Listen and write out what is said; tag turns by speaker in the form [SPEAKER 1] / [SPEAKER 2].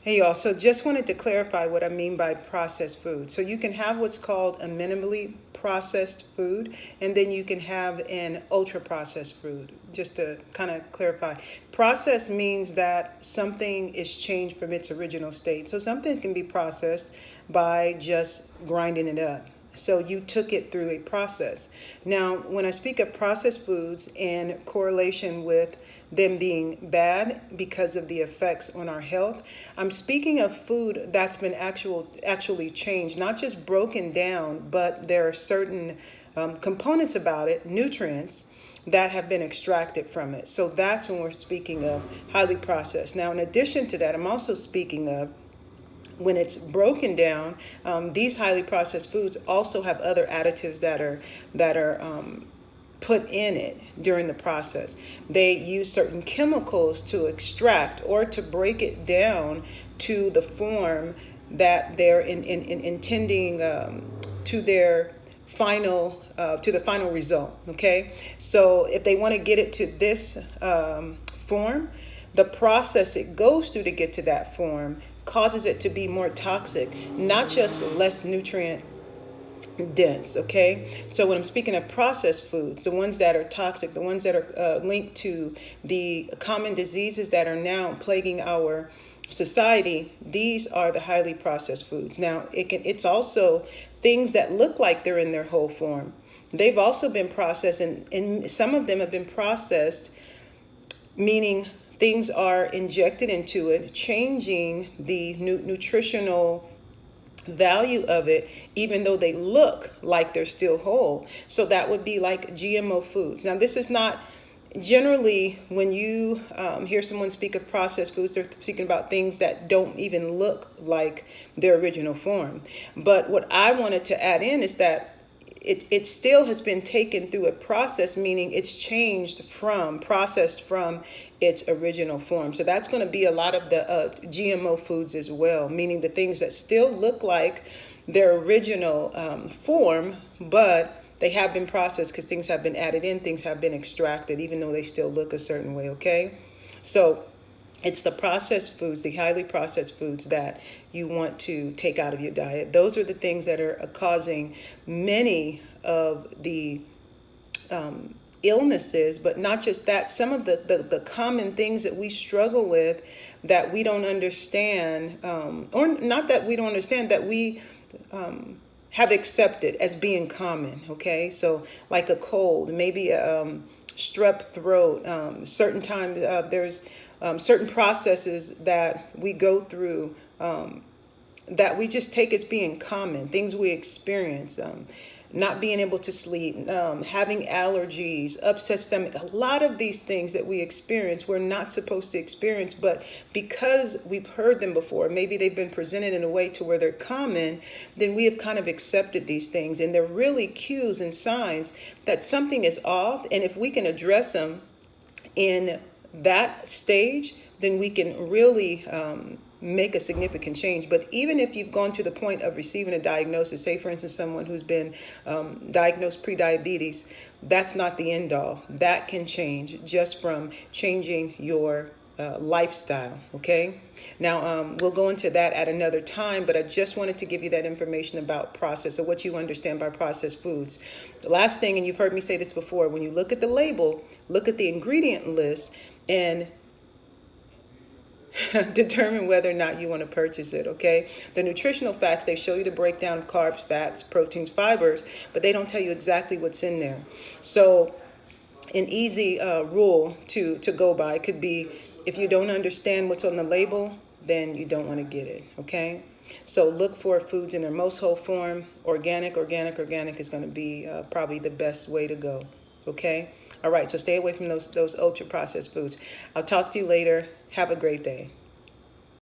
[SPEAKER 1] Hey y'all, so just wanted to clarify what I mean by processed food. So you can have what's called a minimally processed food, and then you can have an ultra processed food. Just to kind of clarify, processed means that something is changed from its original state. So something can be processed by just grinding it up. So you took it through a process. Now, when I speak of processed foods in correlation with them being bad because of the effects on our health, I'm speaking of food that's been actually changed, not just broken down, but there are certain components about it, nutrients, that have been extracted from it. So that's when we're speaking of highly processed. Now, in addition to that, I'm also speaking of when it's broken down, these highly processed foods also have other additives that are put in it during the process. They use certain chemicals to extract or to break it down to the form that they're intending to their final to the final result. Okay, so if they want to get it to this form, the process it goes through to get to that form causes it to be more toxic, not just less nutrient dense. Okay, so when I'm speaking of processed foods, the ones that are toxic, the ones that are linked to the common diseases that are now plaguing our society, these are the highly processed foods. Now it's also things that look like they're in their whole form. They've also been processed, and some of them have been processed, meaning things are injected into it, changing the nutritional value of it, even though they look like they're still whole. So that would be like GMO foods. Now, this is not generally when you hear someone speak of processed foods, they're speaking about things that don't even look like their original form. But what I wanted to add in is that it still has been taken through a process, meaning it's processed from its original form. So that's going to be a lot of the GMO foods as well, meaning the things that still look like their original form, but they have been processed because things have been added in, things have been extracted, even though they still look a certain way, okay? So it's the processed foods, the highly processed foods that you want to take out of your diet. Those are the things that are causing many of the illnesses, but not just that. Some of the common things that we struggle with that we don't understand, or not that we don't understand, that we have accepted as being common, okay? So like a cold, maybe a strep throat, certain times there's certain processes that we go through that we just take as being common, things we experience, not being able to sleep, having allergies, upset stomach. A lot of these things that we experience, we're not supposed to experience, but because we've heard them before, maybe they've been presented in a way to where they're common, then we have kind of accepted these things. And they're really cues and signs that something is off. And if we can address them in that stage, then we can really make a significant change. But even if you've gone to the point of receiving a diagnosis, say for instance someone who's been diagnosed pre-diabetes, that's not the end all. That can change just from changing your lifestyle. Okay, now we'll go into that at another time, but I just wanted to give you that information about process, or what you understand by processed foods. The last thing, and you've heard me say this before, when you look at the label, look at the ingredient list and determine whether or not you want to purchase it, okay? The nutritional facts, they show you the breakdown of carbs, fats, proteins, fibers, but they don't tell you exactly what's in there. So an easy rule to go by could be, if you don't understand what's on the label, then you don't want to get it, okay? So look for foods in their most whole form. Organic is going to be probably the best way to go, okay? All right, so stay away from those ultra processed foods. I'll talk to you later. Have a great day.